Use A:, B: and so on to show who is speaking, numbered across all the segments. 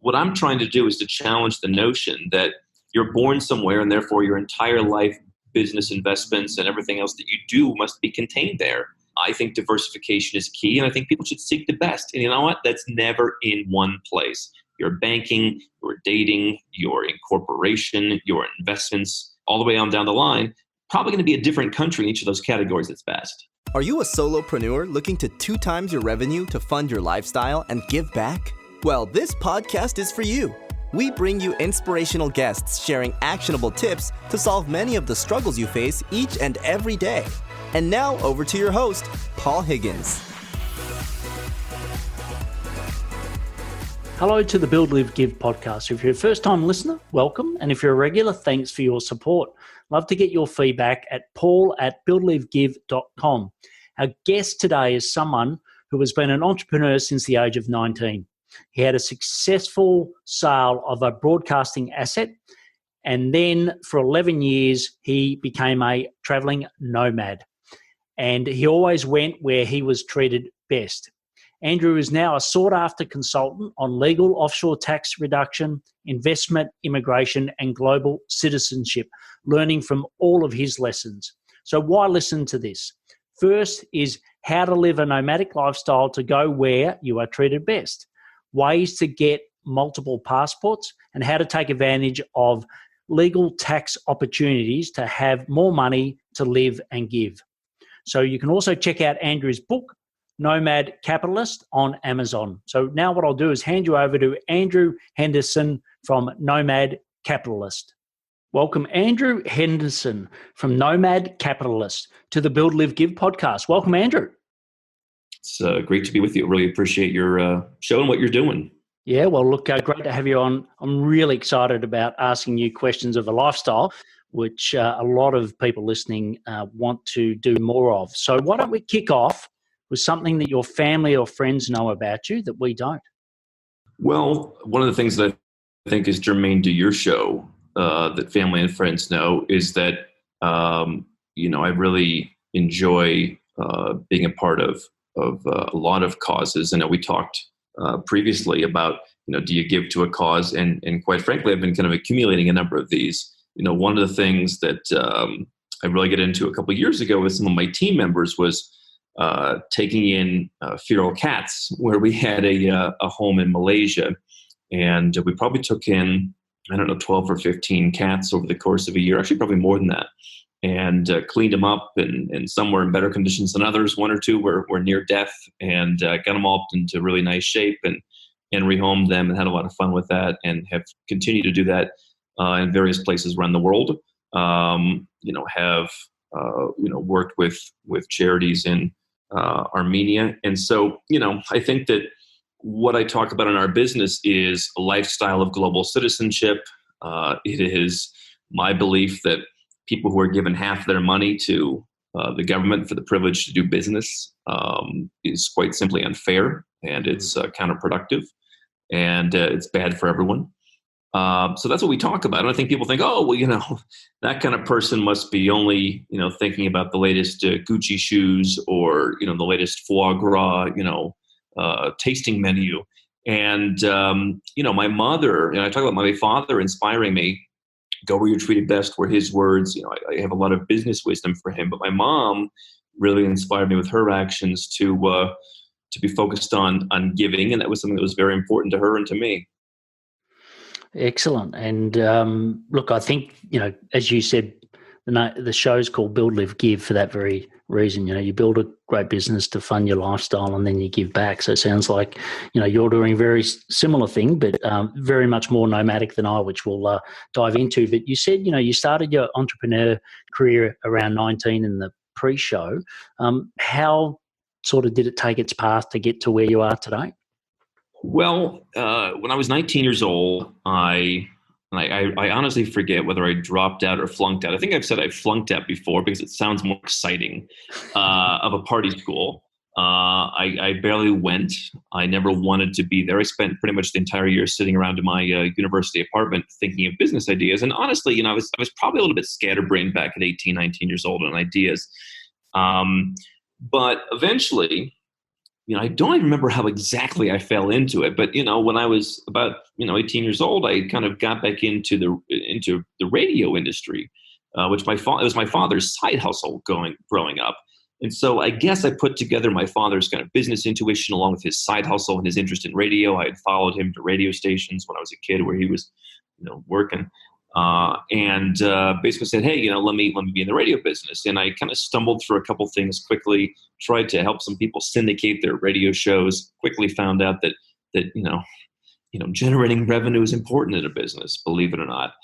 A: what I'm trying to do is to challenge the notion that you're born somewhere and therefore your entire life, business investments, and everything else that you do must be contained there. I think diversification is key, and I think people should seek the best. And you know what? That's never in one place. Your banking, your dating, your incorporation, your investments, all the way on down the line, probably going to be a different country in each of those categories that's best.
B: Are you a solopreneur looking to 2 times your revenue to fund your lifestyle and give back? Well, this podcast is for you. We bring you inspirational guests sharing actionable tips to solve many of the struggles you face each and every day. And now over to your host, Paul Higgins.
C: Hello to the Build, Live, Give podcast. If you're a first-time listener, welcome. And if you're a regular, thanks for your support. Love to get your feedback at paul@buildlivegive.com. Our guest today is someone who has been an entrepreneur since the age of 19. He had a successful sale of a broadcasting asset, and then for 11 years, he became a traveling nomad. And he always went where he was treated best. Andrew is now a sought-after consultant on legal offshore tax reduction, investment, immigration, and global citizenship, learning from all of his lessons. So why listen to this? First is how to live a nomadic lifestyle to go where you are treated best, ways to get multiple passports, and how to take advantage of legal tax opportunities to have more money to live and give. So you can also check out Andrew's book, Nomad Capitalist, on Amazon. So now what I'll do is hand you over to Andrew Henderson from Nomad Capitalist. Welcome, Andrew Henderson from Nomad Capitalist to the Build, Live, Give podcast. Welcome, Andrew.
A: It's great to be with you. Really appreciate your showing what you're doing.
C: Yeah, well, look, great to have you on. I'm really excited about asking you questions of a lifestyle, which a lot of people listening want to do more of. So why don't we kick off with something that your family or friends know about you that we don't?
A: Well, one of the things that I think is germane to your show that family and friends know is that, I really enjoy being a part of a lot of causes. I know we talked previously about, do you give to a cause? And quite frankly, I've been kind of accumulating a number of these. One of the things that I really get into a couple of years ago with some of my team members was taking in feral cats, where we had a home in Malaysia, and we probably took in, 12 or 15 cats over the course of a year, actually probably more than that, and cleaned them up, and some were in better conditions than others. 1 or 2 were near death, and got them all into really nice shape and rehomed them and had a lot of fun with that, and have continued to do that in various places around the world. Have worked with charities in Armenia. And so, I think that what I talk about in our business is a lifestyle of global citizenship. It is my belief that people who are given half their money to the government for the privilege to do business is quite simply unfair, and it's counterproductive, and it's bad for everyone. So that's what we talk about. And I think people think, that kind of person must be only, thinking about the latest Gucci shoes or, the latest foie gras, tasting menu. And, my mother, and I talk about my father inspiring me, go where you're treated best, were his words. I have a lot of business wisdom for him, but my mom really inspired me with her actions to be focused on giving. And that was something that was very important to her and to me.
C: Excellent. And look, I think, as you said, the show's called Build, Live, Give for that very reason. You build a great business to fund your lifestyle and then you give back. So it sounds like, you're doing a very similar thing, but very much more nomadic than I, which we'll dive into. But you said, you started your entrepreneur career around 19 in the pre-show. How sort of did it take its path to get to where you are today?
A: Well, when I was 19 years old, I honestly forget whether I dropped out or flunked out. I think I've said I flunked out before because it sounds more exciting, of a party school. I barely went. I never wanted to be there. I spent pretty much the entire year sitting around in my university apartment thinking of business ideas. And honestly, I was probably a little bit scatterbrained back at 18, 19 years old on ideas. But eventually, I don't even remember how exactly I fell into it, but when I was about 18 years old, I kind of got back into the radio industry, which it was my father's side hustle growing up, and so I guess I put together my father's kind of business intuition along with his side hustle and his interest in radio. I had followed him to radio stations when I was a kid where he was, working. And basically said, hey, let me be in the radio business. And I kind of stumbled through a couple things quickly, tried to help some people syndicate their radio shows, quickly found out that generating revenue is important in a business, believe it or not.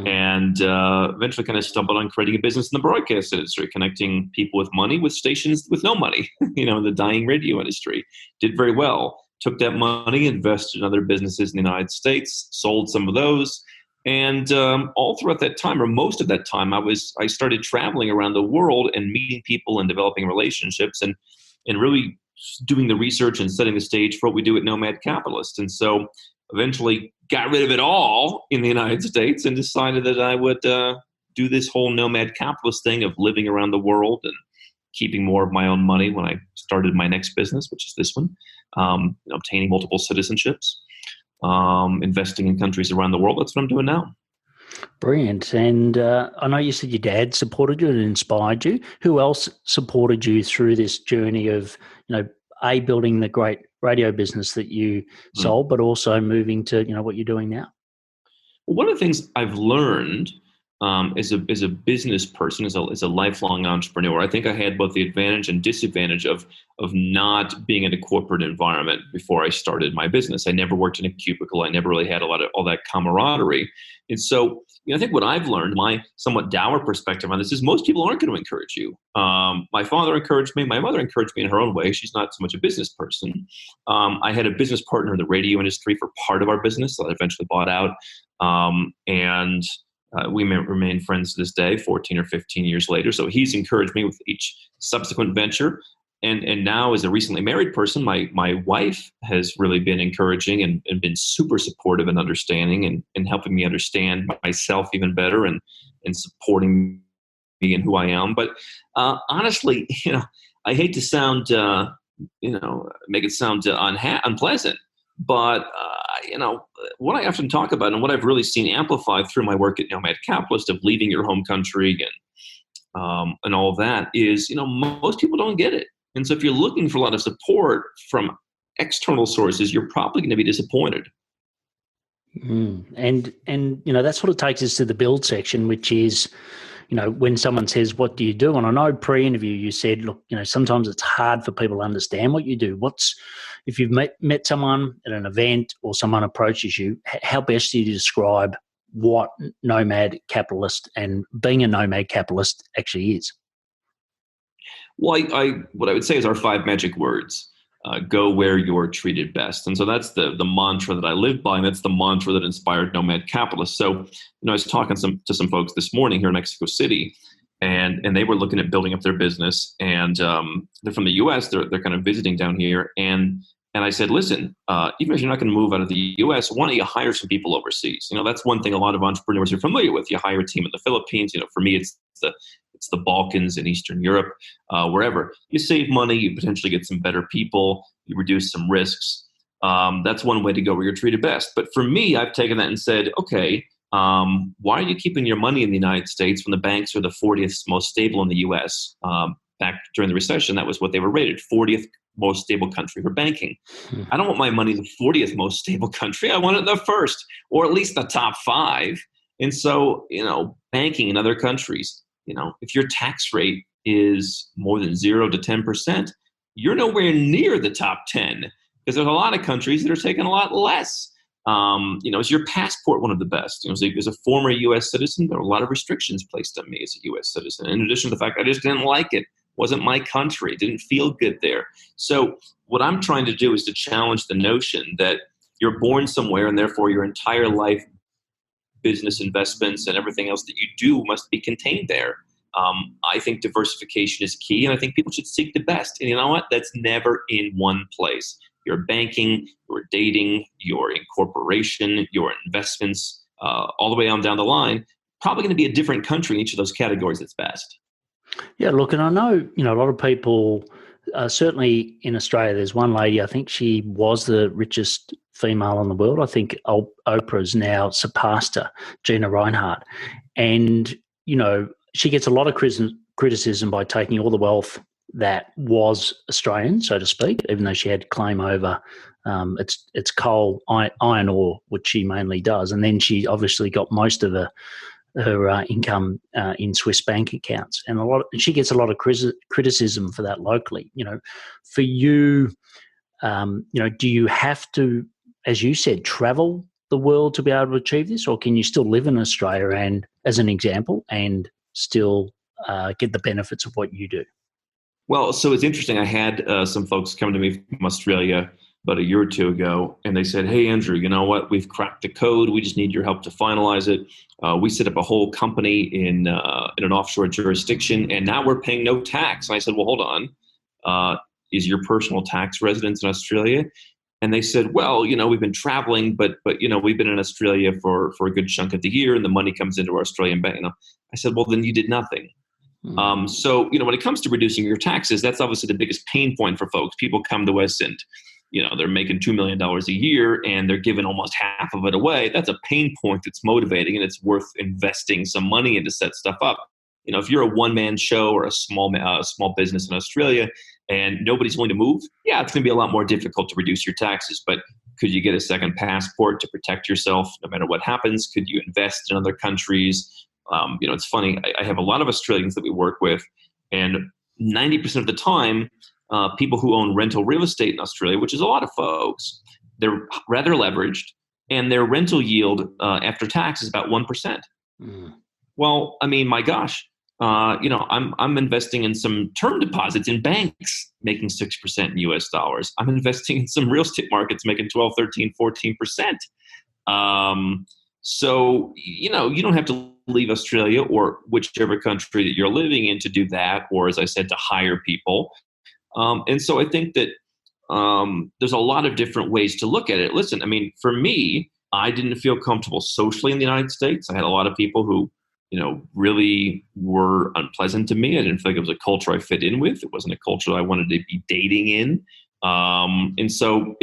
A: And eventually kind of stumbled on creating a business in the broadcast industry, connecting people with money with stations with no money, in the dying radio industry. Did very well. Took that money, invested in other businesses in the United States, sold some of those. And all throughout that time, or most of that time, I started traveling around the world and meeting people and developing relationships and really doing the research and setting the stage for what we do at Nomad Capitalist. And so eventually got rid of it all in the United States and decided that I would do this whole Nomad Capitalist thing of living around the world and keeping more of my own money when I started my next business, which is this one, obtaining multiple citizenships. Investing in countries around the world. That's what I'm doing now.
C: Brilliant. And I know you said your dad supported you and inspired you. Who else supported you through this journey of, building the great radio business that you sold, but also moving to, what you're doing now?
A: Well, one of the things I've learned as a business person, as a lifelong entrepreneur, I think I had both the advantage and disadvantage of not being in a corporate environment before I started my business. I never worked in a cubicle. I never really had a lot of all that camaraderie. And so, I think what I've learned, my somewhat dour perspective on this, is most people aren't going to encourage you. My father encouraged me. My mother encouraged me in her own way. She's not so much a business person. I had a business partner in the radio industry for part of our business that I eventually bought out. And we remain friends to this day, 14 or 15 years later. So he's encouraged me with each subsequent venture. And now, as a recently married person, my wife has really been encouraging and been super supportive and understanding and helping me understand myself even better and supporting me and who I am. But honestly, I hate to sound, make it sound unpleasant. But, what I often talk about and what I've really seen amplified through my work at Nomad Capitalist of leaving your home country and all of that is, most people don't get it. And so if you're looking for a lot of support from external sources, you're probably going to be disappointed.
C: And that sort of takes us to the build section, which is, when someone says, what do you do? And I know pre-interview you said, look, sometimes it's hard for people to understand what you do. If you've met someone at an event or someone approaches you, how best do you describe what Nomad Capitalist and being a Nomad Capitalist actually is?
A: Well, what I would say is our 5 magic words. Go where you're treated best. And so that's the mantra that I live by, and that's the mantra that inspired Nomad Capitalist. So, I was talking to some folks this morning here in Mexico City, and they were looking at building up their business, and they're from the U.S. They're kind of visiting down here, and I said, listen, even if you're not going to move out of the U.S., why don't you hire some people overseas? That's one thing a lot of entrepreneurs are familiar with. You hire a team in the Philippines. For me, it's the Balkans and Eastern Europe, wherever. You save money, you potentially get some better people, you reduce some risks. That's one way to go where you're treated best. But for me, I've taken that and said, okay, why are you keeping your money in the United States when the banks are the 40th most stable in the U.S.? Back during the recession, that was what they were rated, 40th most stable country for banking. I don't want my money in the 40th most stable country. I want it in the first, or at least the top 5. And so, banking in other countries, if your tax rate is more than 0 to 10%, you're nowhere near the top 10 because there's a lot of countries that are taking a lot less. Is your passport one of the best? As a former U.S. citizen, there were a lot of restrictions placed on me as a U.S. citizen. In addition to the fact I just didn't like it, wasn't my country, didn't feel good there. So what I'm trying to do is to challenge the notion that you're born somewhere and therefore your entire life, business investments and everything else that you do must be contained there. I think diversification is key, and I think people should seek the best. And you know what? That's never in one place. Your banking, your dating, your incorporation, your investments, all the way on down the line, probably going to be a different country in each of those categories that's best.
C: Yeah, look, and I know, a lot of people Certainly in Australia, there's one lady, I think she was the richest female in the world. I think Oprah's now surpassed her, Gina Reinhardt. And, she gets a lot of criticism by taking all the wealth that was Australian, so to speak, even though she had claim over it's coal, iron ore, which she mainly does. And then she obviously got most of her income in Swiss bank accounts, and she gets a lot of criticism for that locally. For you, do you have to, as you said, travel the world to be able to achieve this, or can you still live in Australia and, as an example, and still get the benefits of what you do?
A: Well, so it's interesting. I had some folks come to me from Australia about a year or two ago, and they said, "Hey, Andrew, you know what? We've cracked the code. We just need your help to finalize it. We set up a whole company in an offshore jurisdiction, and now we're paying no tax." And I said, "Well, hold on. Is your personal tax residence in Australia?" And they said, "Well, we've been traveling, but we've been in Australia for a good chunk of the year, and the money comes into our Australian bank." I said, "Well, then you did nothing." So, when it comes to reducing your taxes, that's obviously the biggest pain point for folks. People come to us and, they're making $2 million a year and they're giving almost half of it away. That's a pain point that's motivating, and it's worth investing some money in to set stuff up. If you're a one-man show or a small business in Australia and nobody's willing to move, yeah, it's going to be a lot more difficult to reduce your taxes. But could you get a second passport to protect yourself no matter what happens? Could you invest in other countries? It's funny. I have a lot of Australians that we work with, and 90% of the time, people who own rental real estate in Australia, which is a lot of folks, they're rather leveraged, and their rental yield after tax is about 1%. Well, I mean, my gosh, I'm investing in some term deposits in banks making 6% in US dollars. I'm investing in some real estate markets making 12, 13, 14%. So, you don't have to leave Australia or whichever country that you're living in to do that, or as I said, to hire people. And so I think that there's a lot of different ways to look at it. Listen, I mean, for me, I didn't feel comfortable socially in the United States. I had a lot of people who, really were unpleasant to me. I didn't feel like it was a culture I fit in with. It wasn't a culture that I wanted to be dating in. And so,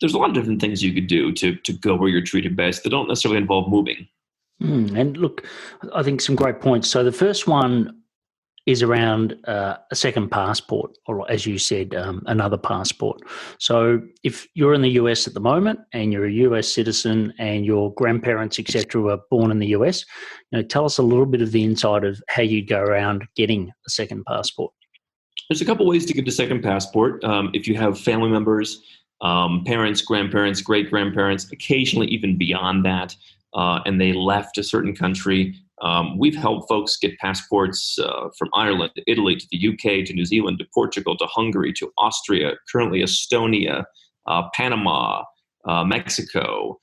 A: there's a lot of different things you could do to go where you're treated best that don't necessarily involve moving.
C: And look, I think some great points. So the first one is around a second passport, or as you said, another passport. So if you're in the US at the moment and you're a US citizen and your grandparents, etc., were born in the US, tell us a little bit of the inside of how you'd go around getting a second passport.
A: There's a couple ways to get a second passport. If you have family members, parents, grandparents, great-grandparents, occasionally even beyond that, and they left a certain country, we've helped folks get passports from Ireland to Italy to the UK to New Zealand to Portugal to Hungary to Austria, currently Estonia, Panama, Mexico.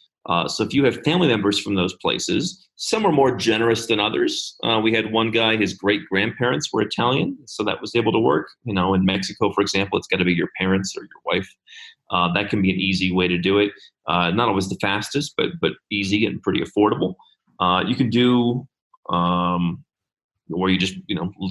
A: So if you have family members from those places, some are more generous than others. We had one guy, his great-grandparents were Italian, so that was able to work. In Mexico, for example, it's got to be your parents or your wife. That can be an easy way to do it. Not always the fastest, but easy and pretty affordable. You can do where you just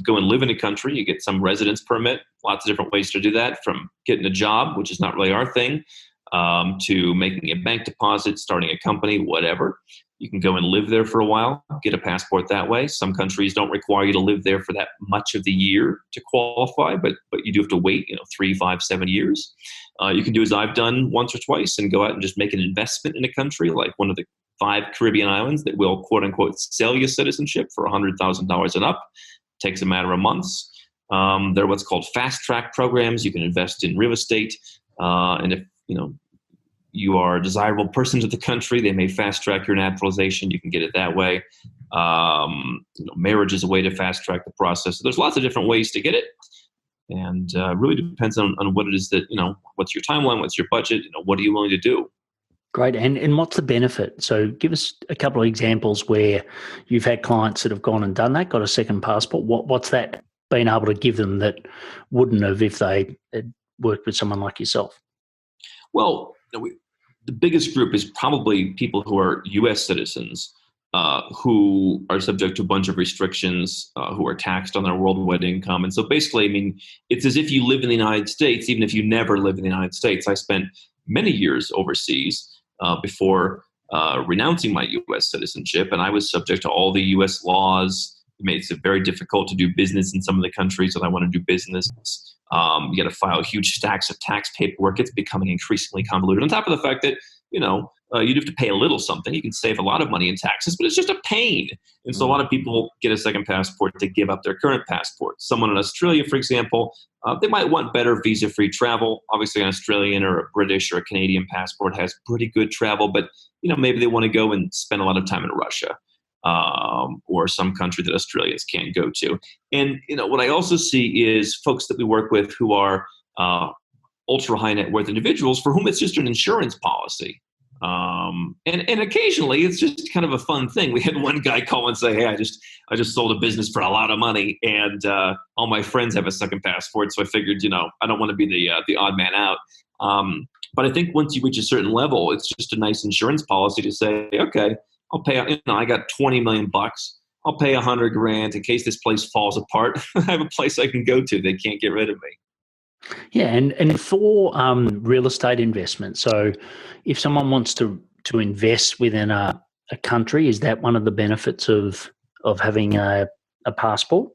A: go and live in a country. You get some residence permit. Lots of different ways to do that, from getting a job, which is not really our thing, to making a bank deposit, starting a company, whatever. You can go and live there for a while, get a passport that way. Some countries don't require you to live there for that much of the year to qualify, but you do have to wait 3, 5, 7 years. You can do as I've done once or twice and go out and just make an investment in a country like one of the 5 Caribbean islands that will, quote unquote, sell you citizenship for $100,000 and up. Takes a matter of months. There are what's called fast track programs. You can invest in real estate. And if you are a desirable person to the country, they may fast track your naturalization. You can get it that way. Marriage is a way to fast track the process. So there's lots of different ways to get it. And really depends on what it is that, what's your timeline, what's your budget, what are you willing to do?
C: Great. And what's the benefit? So give us a couple of examples where you've had clients that have gone and done that, got a second passport. What's that been able to give them that wouldn't have if they had worked with someone like yourself?
A: Well, the biggest group is probably people who are U.S. citizens who are subject to a bunch of restrictions, who are taxed on their worldwide income. And so basically, I mean, it's as if you live in the United States, even if you never lived in the United States. I spent many years overseas before renouncing my U.S. citizenship, and I was subject to all the U.S. laws. It makes it very difficult to do business in some of the countries that I want to do business. You got to file huge stacks of tax paperwork. It's becoming increasingly convoluted. On top of the fact that, you'd have to pay a little something. You can save a lot of money in taxes, but it's just a pain. And so a lot of people get a second passport to give up their current passport. Someone in Australia, for example, they might want better visa-free travel. Obviously, an Australian or a British or a Canadian passport has pretty good travel, but maybe they want to go and spend a lot of time in Russia or some country that Australians can't go to. And what I also see is folks that we work with who are ultra high net worth individuals for whom it's just an insurance policy. And occasionally it's just kind of a fun thing. We had one guy call and say, "Hey, I just sold a business for a lot of money, and all my friends have a second passport, so I figured, I don't want to be the odd man out." But I think once you reach a certain level, it's just a nice insurance policy to say, "Okay, I'll pay. I got $20 million. I'll pay $100,000 in case this place falls apart. I have a place I can go to. They can't get rid of me."
C: Yeah, and for real estate investment, so if someone wants to invest within a country, is that one of the benefits of having a passport?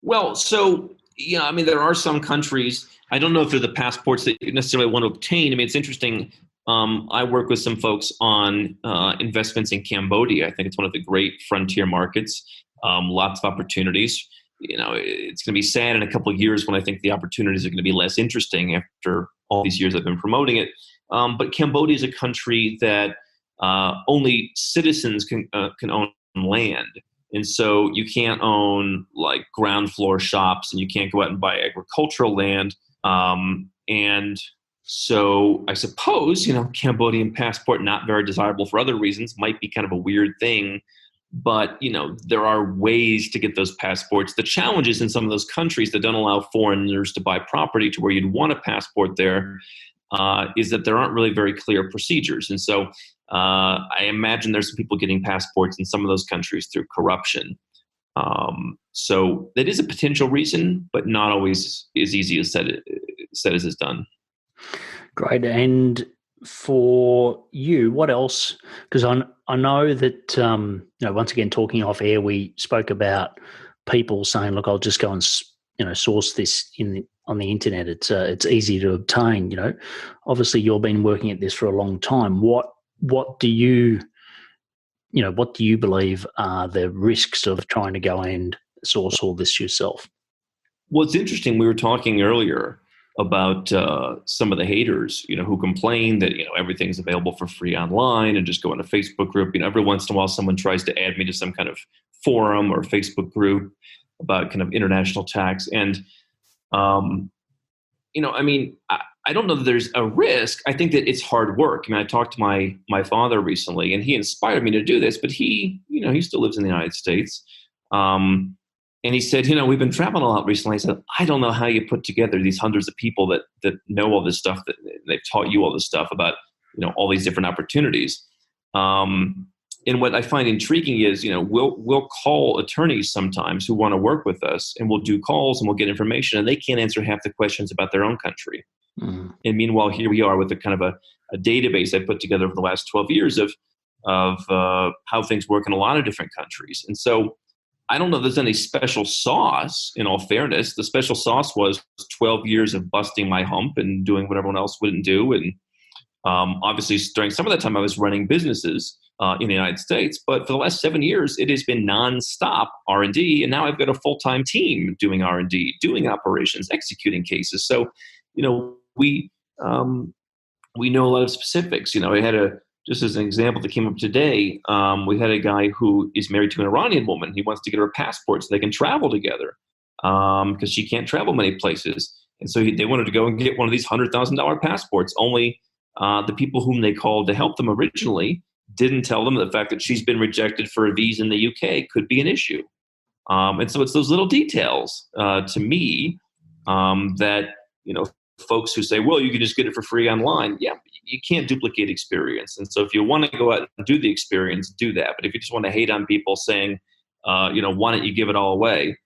A: Well, so there are some countries. I don't know if they're the passports that you necessarily want to obtain. I mean, it's interesting. I work with some folks on investments in Cambodia. I think it's one of the great frontier markets. Lots of opportunities. It's going to be sad in a couple of years when I think the opportunities are going to be less interesting after all these years I've been promoting it. But Cambodia is a country that only citizens can own land. And so you can't own like ground floor shops, and you can't go out and buy agricultural land. And so I suppose, Cambodian passport, not very desirable for other reasons, might be kind of a weird thing. But, there are ways to get those passports. The challenge is in some of those countries that don't allow foreigners to buy property to where you'd want a passport there, is that there aren't really very clear procedures. And so I imagine there's some people getting passports in some of those countries through corruption. So that is a potential reason, but not always as easy as said as it's done.
C: Great. And for you, what else? Because I know that, once again, talking off air, we spoke about people saying, "Look, I'll just go and source this on the internet. It's easy to obtain." Obviously, you've been working at this for a long time. What do you believe are the risks of trying to go and source all this yourself?
A: Well, it's interesting. We were talking earlier about some of the haters, who complain that, everything's available for free online and just go in a Facebook group. Every once in a while someone tries to add me to some kind of forum or Facebook group about kind of international tax. And, I don't know that there's a risk. I think that it's hard work. I talked to my father recently, and he inspired me to do this, but he still lives in the United States. And he said, we've been traveling a lot recently. I said, I don't know how you put together these hundreds of people that know all this stuff, that they've taught you all this stuff about, all these different opportunities. And what I find intriguing is, we'll call attorneys sometimes who want to work with us, and we'll do calls and we'll get information, and they can't answer half the questions about their own country. Mm-hmm. And meanwhile, here we are with a kind of a database I put together over the last 12 years of how things work in a lot of different countries. And so I don't know if there's any special sauce, in all fairness. The special sauce was 12 years of busting my hump and doing what everyone else wouldn't do. And obviously, during some of that time, I was running businesses in the United States. But for the last 7 years, it has been nonstop R&D. And now I've got a full-time team doing R&D, doing operations, executing cases. So, we know a lot of specifics. I had just as an example that came up today, we had a guy who is married to an Iranian woman. He wants to get her a passport so they can travel together because she can't travel many places. And so they wanted to go and get one of these $100,000 passports. Only the people whom they called to help them originally didn't tell them the fact that she's been rejected for a visa in the UK could be an issue. And so it's those little details to me that, folks who say, well, you can just get it for free online. Yeah, you can't duplicate experience. And so if you want to go out and do the experience, do that. But if you just want to hate on people saying, why don't you give it all away?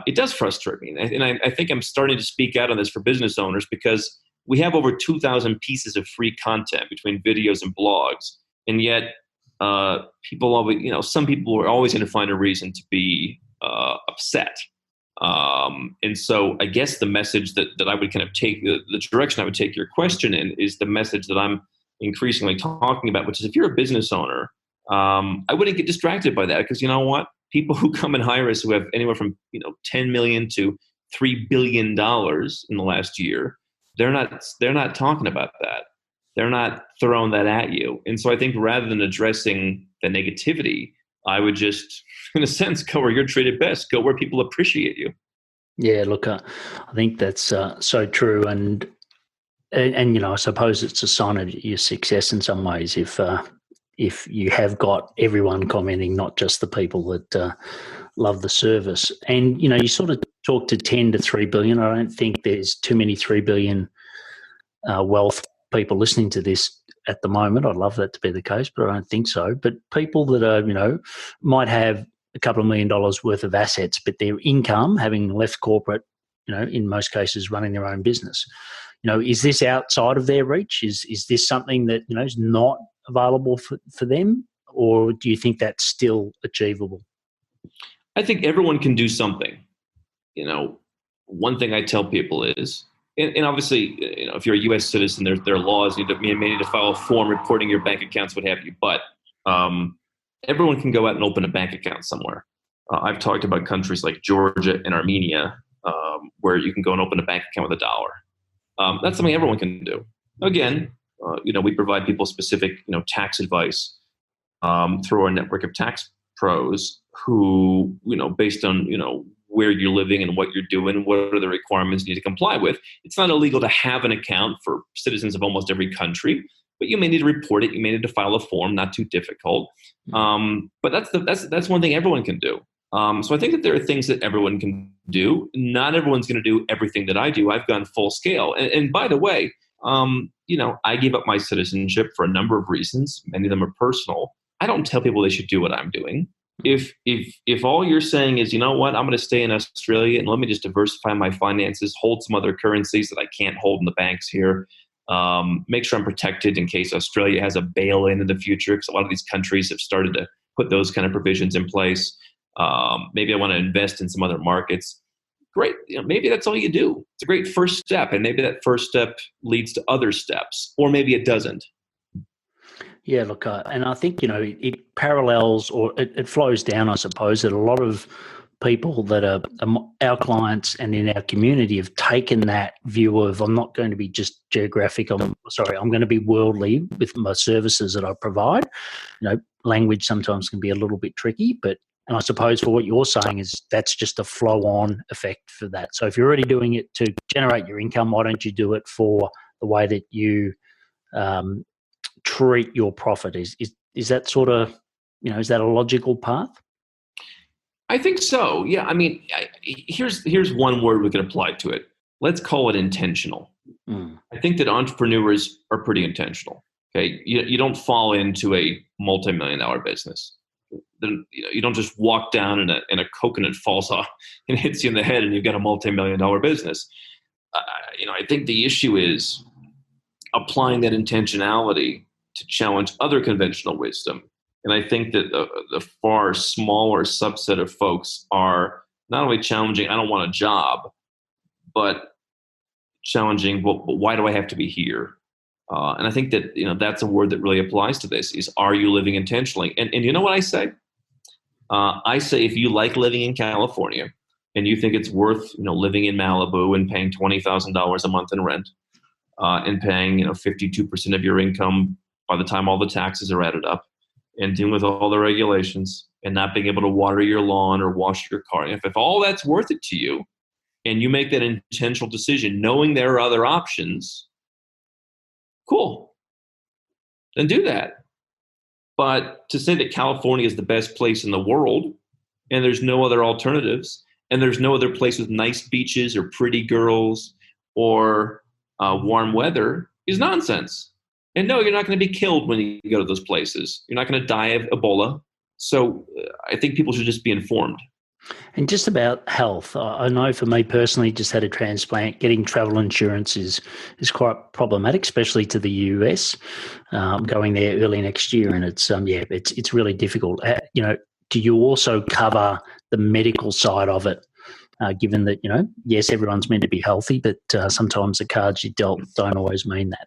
A: It does frustrate me. And I think I'm starting to speak out on this for business owners, because we have over 2,000 pieces of free content between videos and blogs. And yet people always, some people are always going to find a reason to be upset. And so I guess the message that I would kind of take, the direction I would take your question in, is the message that I'm increasingly talking about, which is, if you're a business owner, I wouldn't get distracted by that, because you know what? People who come and hire us who have anywhere from 10 million to $3 billion in the last year, they're not talking about that. They're not throwing that at you. And so I think rather than addressing the negativity, I would just, in a sense, go where you're treated best. Go where people appreciate you.
C: Yeah, look, I think that's so true, and I suppose it's a sign of your success in some ways if you have got everyone commenting, not just the people that love the service. And you sort of talk to 10 to 3 billion. I don't think there's too many 3 billion wealth people listening to this at the moment. I'd love that to be the case, but I don't think so. But people that are, might have a couple of $1 million worth of assets, but their income, having left corporate, in most cases running their own business, is this outside of their reach? Is this something that, is not available for them? Or do you think that's still achievable?
A: I think everyone can do something. One thing I tell people is, and obviously, if you're a U.S. citizen, there are laws. You may need to file a form reporting your bank accounts, what have you. But everyone can go out and open a bank account somewhere. I've talked about countries like Georgia and Armenia, where you can go and open a bank account with $1. That's something everyone can do. Again, we provide people specific, tax advice through our network of tax pros who, based on, where you're living and what you're doing, what are the requirements you need to comply with. It's not illegal to have an account for citizens of almost every country, but you may need to report it. You may need to file a form, not too difficult. But that's one thing everyone can do. So I think that there are things that everyone can do. Not everyone's going to do everything that I do. I've gone full scale. And by the way, I gave up my citizenship for a number of reasons. Many of them are personal. I don't tell people they should do what I'm doing. If all you're saying is, you know what, I'm going to stay in Australia and let me just diversify my finances, hold some other currencies that I can't hold in the banks here, make sure I'm protected in case Australia has a bail-in the future, because a lot of these countries have started to put those kind of provisions in place. Maybe I want to invest in some other markets. Great. Maybe that's all you do. It's a great first step. And maybe that first step leads to other steps, or maybe it doesn't.
C: Yeah, look, and I think, it parallels, or it flows down, I suppose, that a lot of people that are our clients and in our community have taken that view of, I'm not going to be just geographic, I'm going to be worldly with my services that I provide. Language sometimes can be a little bit tricky, and I suppose for what you're saying is that's just a flow-on effect for that. So if you're already doing it to generate your income, why don't you do it for the way that you treat your profit? Is that sort of, is that a logical path?
A: I think so. Yeah. I mean, here's one word we could apply to it. Let's call it intentional. I think that entrepreneurs are pretty intentional. Okay. You don't fall into a multi-million-dollar business. You don't just walk down and a coconut falls off and hits you in the head and you've got a multi-million-dollar business. I think the issue is applying that intentionality to challenge other conventional wisdom. And I think that the far smaller subset of folks are not only challenging, I don't want a job, but challenging, well, but why do I have to be here? And I think that, that's a word that really applies to this is, are you living intentionally? And you know what I say? I say, if you like living in California and you think it's worth, living in Malibu and paying $20,000 a month in rent, and paying, 52% of your income by the time all the taxes are added up, and dealing with all the regulations and not being able to water your lawn or wash your car. If all that's worth it to you and you make that intentional decision, knowing there are other options, cool, then do that. But to say that California is the best place in the world and there's no other alternatives and there's no other place with nice beaches or pretty girls or warm weather is nonsense. And no, you're not going to be killed when you go to those places. You're not going to die of Ebola. So I think people should just be informed.
C: And just about health, I know for me personally, just had a transplant. Getting travel insurance is quite problematic, especially to the US. I'm going there early next year, and it's really difficult. Do you also cover the medical side of it? Given that yes, everyone's meant to be healthy, but sometimes the cards you dealt don't always mean that.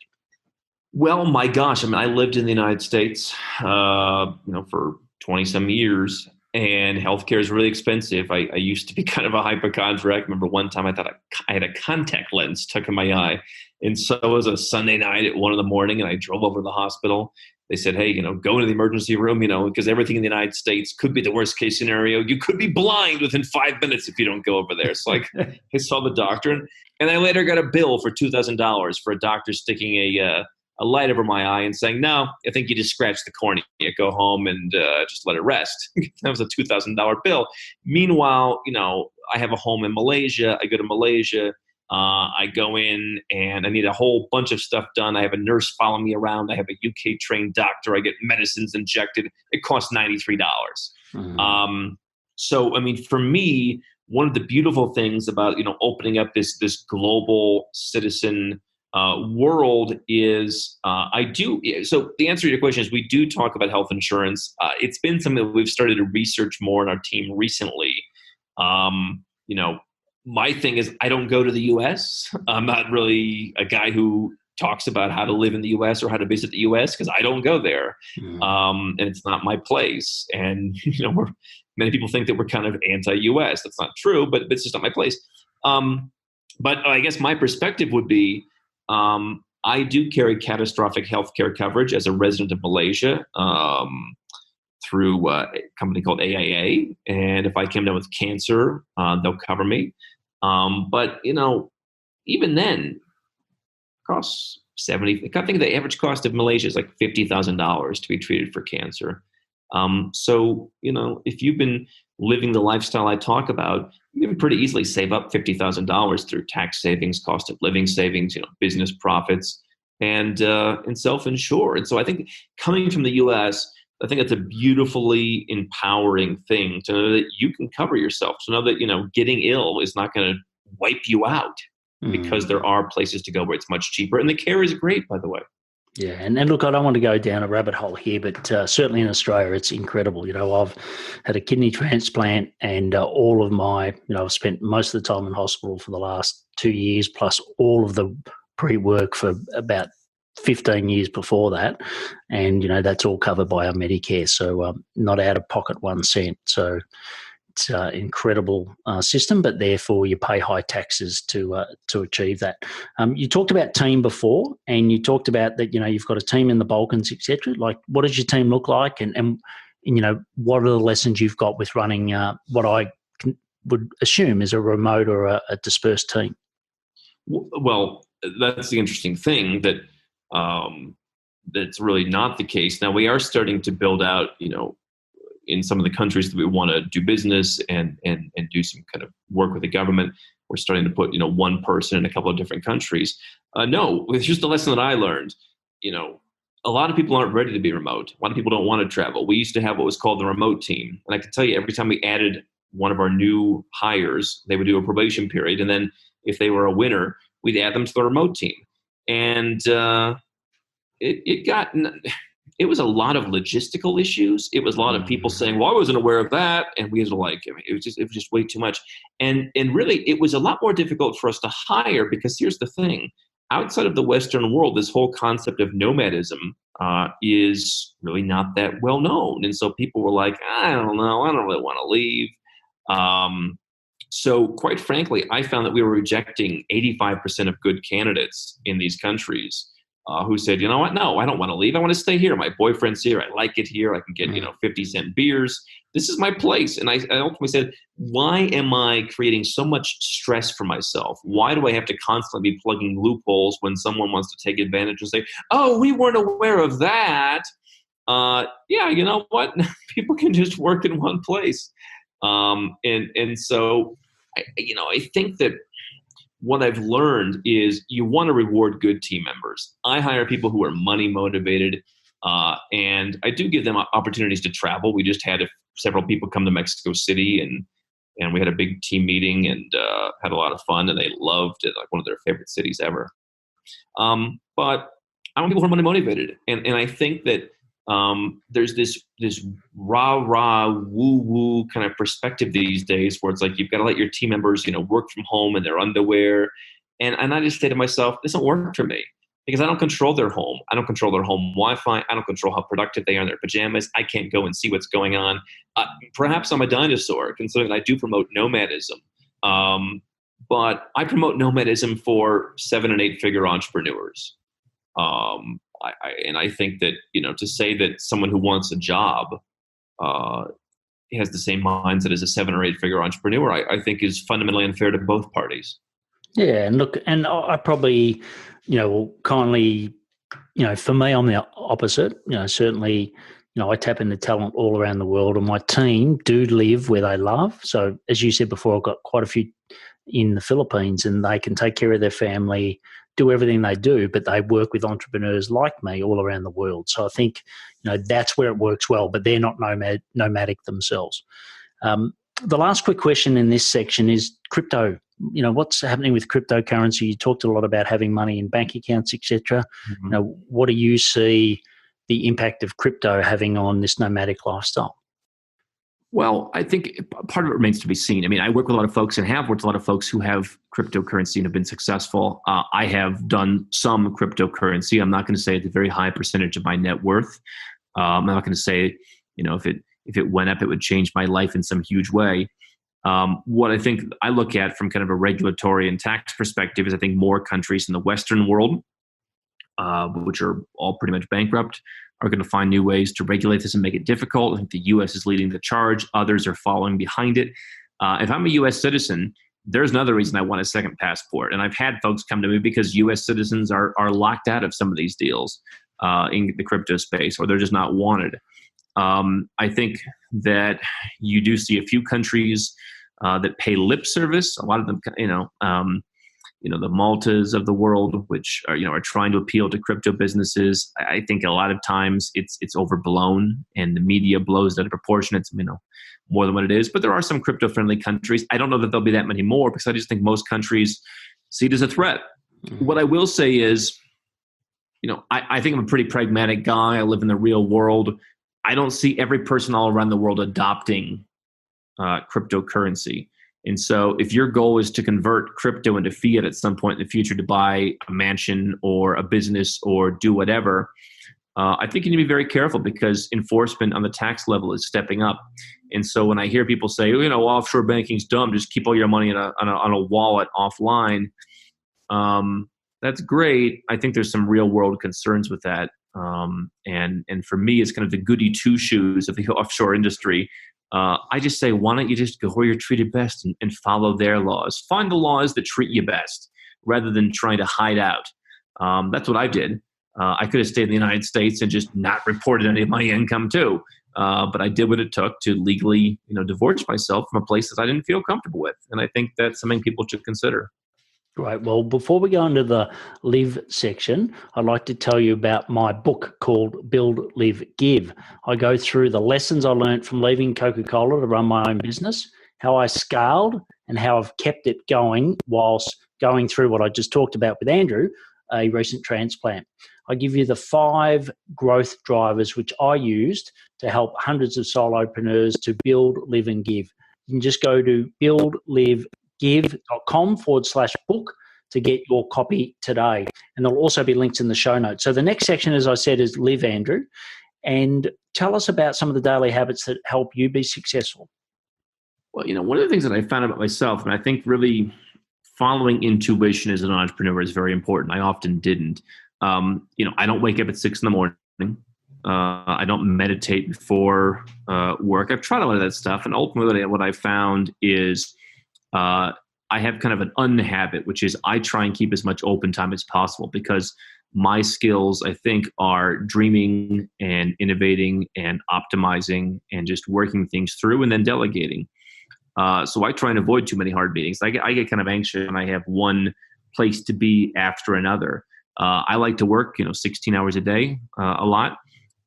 A: Well, my gosh, I mean, I lived in the United States, for 20 some years, and healthcare is really expensive. I used to be kind of a hypochondriac. I remember one time I thought I had a contact lens stuck in my eye. And so it was a Sunday night at 1 a.m, and I drove over to the hospital. They said, hey, go into the emergency room, because everything in the United States could be the worst case scenario. You could be blind within 5 minutes if you don't go over there. So I saw the doctor, and I later got a bill for $2,000 for a doctor sticking a light over my eye and saying, no, I think you just scratched the cornea. Go home and just let it rest. That was a $2,000 bill. Meanwhile, I have a home in Malaysia. I go to Malaysia. I go in and I need a whole bunch of stuff done. I have a nurse follow me around. I have a UK trained doctor. I get medicines injected. It costs $93. Mm-hmm. So, I mean, for me, one of the beautiful things about, opening up this global citizen world is so the answer to your question is we do talk about health insurance. It's been something that we've started to research more in our team recently. My thing is I don't go to the US. I'm not really a guy who talks about how to live in the US or how to visit the US because I don't go there. And it's not my place. And, many people think that we're kind of anti-US. That's not true, but it's just not my place. But I guess my perspective would be, I do carry catastrophic healthcare coverage as a resident of Malaysia through a company called AIA. And if I came down with cancer, they'll cover me. But, even then, it costs I think the average cost of Malaysia is like $50,000 to be treated for cancer. So, if you've been living the lifestyle I talk about, you can pretty easily save up $50,000 through tax savings, cost of living savings, business profits, and self-insure. And so I think coming from the U.S., I think it's a beautifully empowering thing to know that you can cover yourself, to know that, getting ill is not going to wipe you out because there are places to go where it's much cheaper. And the care is great, by the way.
C: Yeah, and look, I don't want to go down a rabbit hole here, but certainly in Australia, it's incredible. I've had a kidney transplant, and all of my, I've spent most of the time in hospital for the last 2 years, plus all of the pre-work for about 15 years before that. And, that's all covered by our Medicare, so not out of pocket 1 cent. So it's an incredible system, but therefore you pay high taxes to achieve that. You talked about team before, and you talked about that, you've got a team in the Balkans, etc. Like, what does your team look like, and what are the lessons you've got with running what I would assume is a remote or a dispersed team?
A: Well, that's the interesting thing that that's really not the case. Now we are starting to build out, in some of the countries that we want to do business and do some kind of work with the government. We're starting to put, one person in a couple of different countries. No, it's just a lesson that I learned. A lot of people aren't ready to be remote. A lot of people don't want to travel. We used to have what was called the remote team. And I can tell you, every time we added one of our new hires, they would do a probation period. And then if they were a winner, we'd add them to the remote team. And it was a lot of logistical issues. It was a lot of people saying, well, I wasn't aware of that. And we had it was just way too much. And really, it was a lot more difficult for us to hire because here's the thing. Outside of the Western world, this whole concept of nomadism is really not that well known. And so people were like, I don't know, I don't really want to leave. So quite frankly, I found that we were rejecting 85% of good candidates in these countries who said, you know what, no, I don't want to leave. I want to stay here. My boyfriend's here. I like it here. I can get, 50-cent beers. This is my place. And I ultimately said, why am I creating so much stress for myself? Why do I have to constantly be plugging loopholes when someone wants to take advantage and say, oh, we weren't aware of that? Yeah, you know what? People can just work in one place. And so, I think that what I've learned is you want to reward good team members. I hire people who are money motivated, and I do give them opportunities to travel. We just had several people come to Mexico City, and we had a big team meeting and had a lot of fun, and they loved it, like one of their favorite cities ever. But I want people who are money motivated, and I think that there's this rah woo woo kind of perspective these days where it's like you've got to let your team members work from home in their underwear, and I just say to myself, this doesn't work for me because I don't control their home. I don't control their home Wi-Fi. I don't control how productive they are in their pajamas. I can't go and see what's going on. Perhaps I'm a dinosaur considering I do promote nomadism. But I promote nomadism for 7 and 8 figure entrepreneurs. I think that, to say that someone who wants a job has the same mindset as a 7 or 8 figure entrepreneur, I think is fundamentally unfair to both parties.
C: Yeah. And look, and I probably, will kindly, for me, I'm the opposite. Certainly, I tap into talent all around the world, and my team do live where they love. So as you said before, I've got quite a few in the Philippines, and they can take care of their family, do everything they do, but they work with entrepreneurs like me all around the world. So I think, that's where it works well, but they're not nomadic themselves. The last quick question in this section is crypto. What's happening with cryptocurrency? You talked a lot about having money in bank accounts, etc.
A: Mm-hmm.
C: What do you see the impact of crypto having on this nomadic lifestyle?
D: Well, I think part of it remains to be seen. I mean, I work with a lot of folks and have worked with a lot of folks who have cryptocurrency and have been successful. I have done some cryptocurrency. I'm not going to say it's a very high percentage of my net worth. I'm not going to say, if it went up, it would change my life in some huge way. What I think I look at from kind of a regulatory and tax perspective is I think more countries in the Western world, which are all pretty much bankrupt, are going to find new ways to regulate this and make it difficult. I think the U.S. is leading the charge. Others are following behind it. If I'm a U.S. citizen, there's another reason I want a second passport. And I've had folks come to me because U.S. citizens are locked out of some of these deals in the crypto space, or they're just not wanted. I think that you do see a few countries that pay lip service. A lot of them, the Maltas of the world, which are trying to appeal to crypto businesses. I think a lot of times it's overblown and the media blows it out of proportion. It's more than what it is. But there are some crypto friendly countries. I don't know that there'll be that many more because I just think most countries see it as a threat. Mm-hmm. What I will say is, I think I'm a pretty pragmatic guy. I live in the real world. I don't see every person all around the world adopting cryptocurrency. And so if your goal is to convert crypto into fiat at some point in the future to buy a mansion or a business or do whatever, I think you need to be very careful because enforcement on the tax level is stepping up. And so when I hear people say, offshore banking's dumb, just keep all your money on a wallet offline, that's great. I think there's some real world concerns with that. And for me, it's kind of the goody two shoes of the offshore industry. I just say, why don't you just go where you're treated best and follow their laws? Find the laws that treat you best rather than trying to hide out. That's what I did. I could have stayed in the United States and just not reported any of my income too. But I did what it took to legally, divorce myself from a place that I didn't feel comfortable with. And I think that's something people should consider.
C: Right. Well, before we go into the live section, I'd like to tell you about my book called Build, Live, Give. I go through the lessons I learned from leaving Coca-Cola to run my own business, how I scaled and how I've kept it going whilst going through what I just talked about with Andrew, a recent transplant. I give you the 5 growth drivers which I used to help hundreds of solopreneurs to build, live, and give. You can just go to buildlivegive.com/book to get your copy today. And there'll also be links in the show notes. So the next section, as I said, is Live, Andrew. And tell us about some of the daily habits that help you be successful.
D: Well, one of the things that I found about myself, and I think really following intuition as an entrepreneur is very important. I often didn't. I don't wake up at 6 a.m. I don't meditate before work. I've tried a lot of that stuff. And ultimately what I found is I have kind of an unhabit, which is I try and keep as much open time as possible because my skills, I think, are dreaming and innovating and optimizing and just working things through and then delegating. So I try and avoid too many hard meetings. I get kind of anxious when I have one place to be after another. I like to work, 16 hours a day, a lot.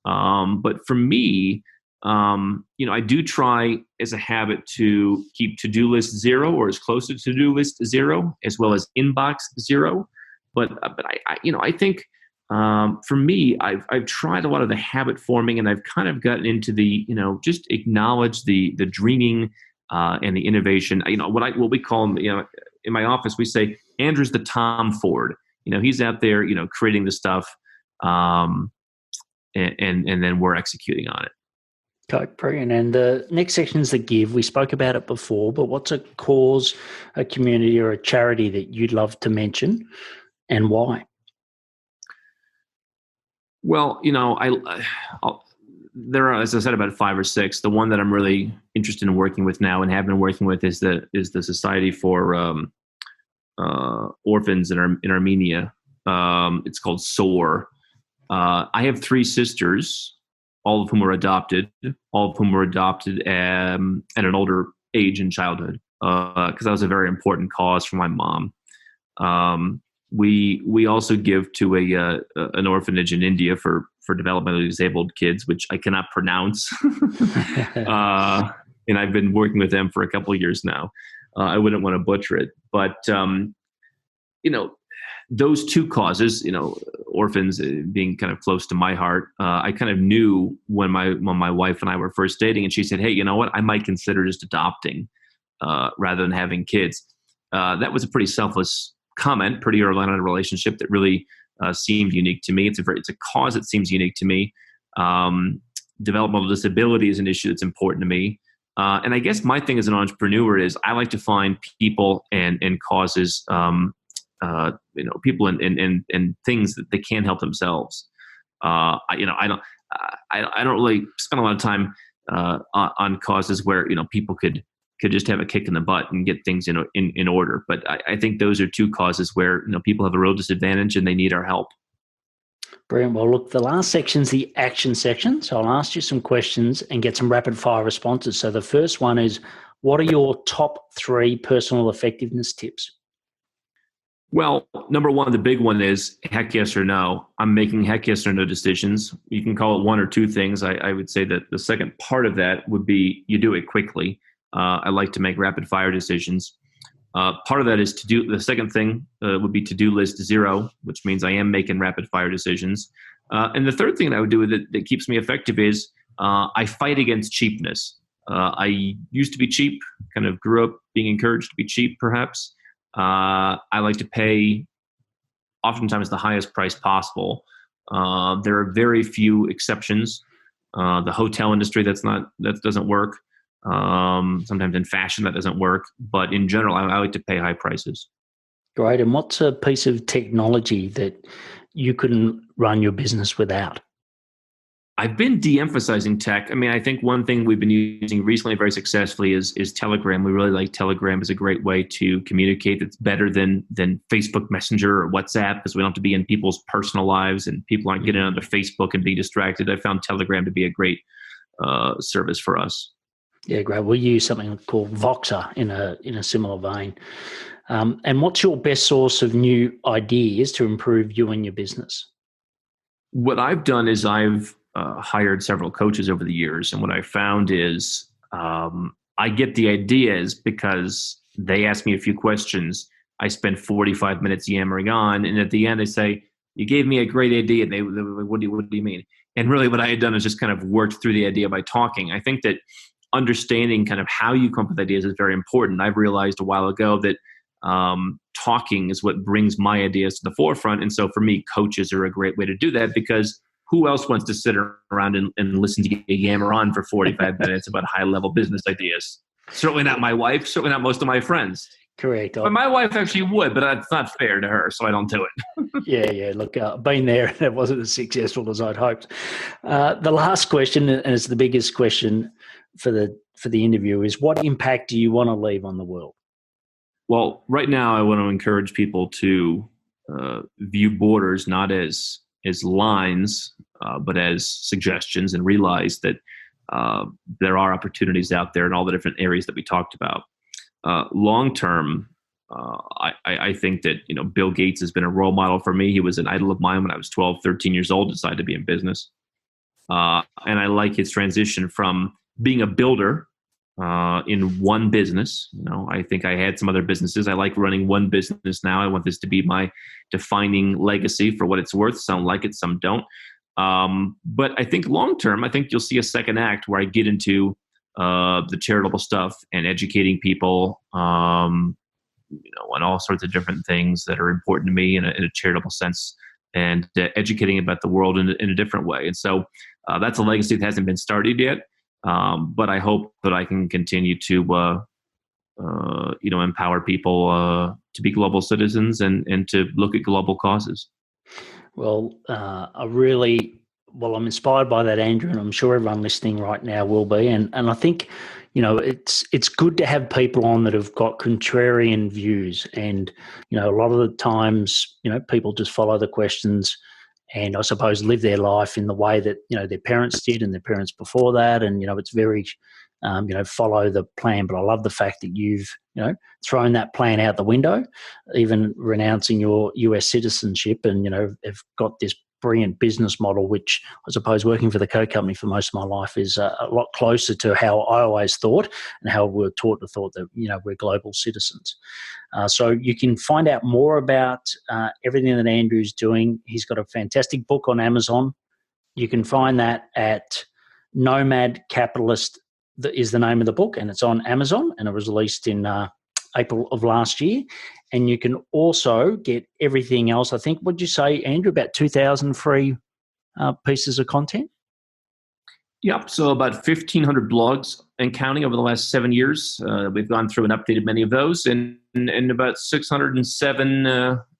D: But for me, I do try as a habit to keep to-do list zero or as close to to-do list zero, as well as inbox zero. But I think for me, I've tried a lot of the habit forming, and I've kind of gotten into the just acknowledge the dreaming and the innovation. What we call them. In my office, we say Andrew's the Tom Ford. He's out there, creating the stuff, and then we're executing on it.
C: Okay, brilliant. And the next section is the give. We spoke about it before, but what's a cause, a community, or a charity that you'd love to mention, and why?
D: Well, there are, as I said, about 5 or 6. The one that I'm really interested in working with now and have been working with is the Society for Orphans in Armenia. It's called SOAR. I have 3 sisters, all of whom were adopted, at an older age in childhood, because that was a very important cause for my mom. We also give to an orphanage in India for developmentally disabled kids, which I cannot pronounce. And I've been working with them for a couple of years now. I wouldn't want to butcher it, but those 2 causes, orphans being kind of close to my heart. I kind of knew when my wife and I were first dating, and she said, "Hey, you know what? I might consider just adopting rather than having kids." That was a pretty selfless comment, pretty early on in a relationship that really seemed unique to me. It's a cause that seems unique to me. Developmental disability is an issue that's important to me. And I guess my thing as an entrepreneur is I like to find people and causes, people and things that they can't help themselves. I don't really spend a lot of time on causes where people could just have a kick in the butt and get things in order. But I think those are 2 causes where people have a real disadvantage and they need our help.
C: Brilliant. Well, look, the last section is the action section. So I'll ask you some questions and get some rapid fire responses. So the first one is, what are your top 3 personal effectiveness tips?
D: Well, number 1, the big one is heck yes or no. I'm making heck yes or no decisions. You can call it 1 or 2 things. I would say that the second part of that would be you do it quickly. I like to make rapid fire decisions. Part of that is the second thing would be to-do list zero, which means I am making rapid fire decisions. And the third thing that I would do that keeps me effective is I fight against cheapness. I used to be cheap, kind of grew up being encouraged to be cheap, perhaps. I like to pay oftentimes the highest price possible. There are very few exceptions. The hotel industry, that doesn't work. Sometimes in fashion that doesn't work, but in general, I like to pay high prices.
C: Great. And what's a piece of technology that you couldn't run your business without?
D: I've been de-emphasizing tech. I mean, I think one thing we've been using recently very successfully is Telegram. We really like Telegram as a great way to communicate. It's better than Facebook Messenger or WhatsApp, because we don't have to be in people's personal lives and people aren't getting onto Facebook and being distracted. I found Telegram to be a great service for us.
C: Yeah, great. We use something called Voxer in a similar vein. And what's your best source of new ideas to improve you and your business?
D: What I've done is I've hired several coaches over the years, and what I found is I get the ideas because they ask me a few questions. I spend 45 minutes yammering on, and at the end I say, "You gave me a great idea." And they what do you mean? And really, what I had done is just kind of worked through the idea by talking. I think that understanding kind of how you come up with ideas is very important. I've realized a while ago that talking is what brings my ideas to the forefront. And so for me, coaches are a great way to do that, because who else wants to sit around and listen to you yammer on for 45 minutes about high-level business ideas? Certainly not my wife, certainly not most of my friends.
C: Correct.
D: But my wife actually would, but that's not fair to her, so I don't do it.
C: Yeah. Look, been there, and it wasn't as successful as I'd hoped. The last question, and it's the biggest question for the interview, is what impact do you want to leave on the world?
D: Well, right now I want to encourage people to view borders not as lines, but as suggestions, and realize that there are opportunities out there in all the different areas that we talked about. Long term, I think that Bill Gates has been a role model for me. He was an idol of mine when I was 12, 13 years old, decided to be in business. And I like his transition from being a builder in one business. I think I had some other businesses. I like running one business now. I want this to be my defining legacy for what it's worth. Some like it, some don't. But I think long term, I think you'll see a second act where I get into the charitable stuff and educating people, on all sorts of different things that are important to me in a charitable sense, and educating about the world in a different way. And so that's a legacy that hasn't been started yet. But I hope that I can continue to, empower people to be global citizens and to look at global causes.
C: Well, I'm inspired by that, Andrew, and I'm sure everyone listening right now will be. And I think, it's good to have people on that have got contrarian views. And, a lot of the times, people just follow the questions and I suppose live their life in the way that, their parents did and their parents before that. And, it's very, follow the plan. But I love the fact that you've, thrown that plan out the window, even renouncing your US citizenship and, have got this brilliant business model, which I suppose working for the Coke company for most of my life is a lot closer to how I always thought and how we're taught to thought that, we're global citizens. So you can find out more about everything that Andrew's doing. He's got a fantastic book on Amazon. You can find that at Nomad Capitalist is the name of the book, and it's on Amazon, and it was released in April of last year. And you can also get everything else. I think, what'd you say, Andrew, about 2,000 free pieces of content?
D: Yep. So about 1,500 blogs and counting over the last 7 years. We've gone through and updated many of those, and about 607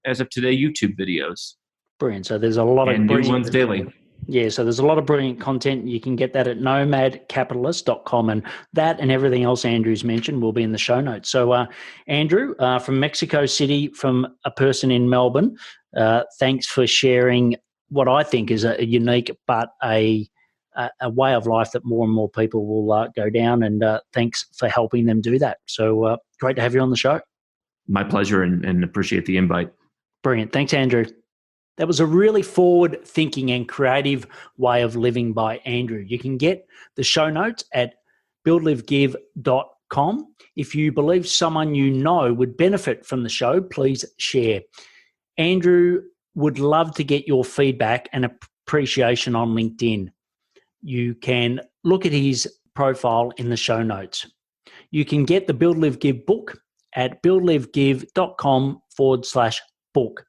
D: as of today YouTube videos.
C: Brilliant. So there's a lot of
D: new ones daily.
C: Yeah, so there's a lot of brilliant content. You can get that at nomadcapitalist.com, and that and everything else Andrew's mentioned will be in the show notes. So, Andrew, from Mexico City, from a person in Melbourne, thanks for sharing what I think is a unique but a way of life that more and more people will go down, and thanks for helping them do that. So great to have you on the show.
D: My pleasure, and appreciate the invite.
C: Brilliant. Thanks, Andrew. That was a really forward-thinking and creative way of living by Andrew. You can get the show notes at buildlivegive.com. If you believe someone you know would benefit from the show, please share. Andrew would love to get your feedback and appreciation on LinkedIn. You can look at his profile in the show notes. You can get the Build, Live, Give book at buildlivegive.com/book.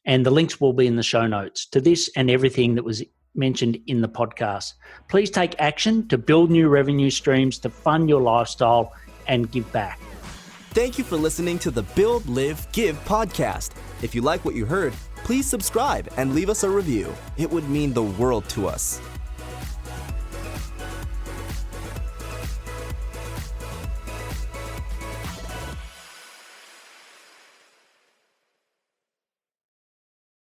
C: And the links will be in the show notes to this and everything that was mentioned in the podcast. Please take action to build new revenue streams, to fund your lifestyle and give back.
B: Thank you for listening to the Build, Live, Give podcast. If you like what you heard, please subscribe and leave us a review. It would mean the world to us.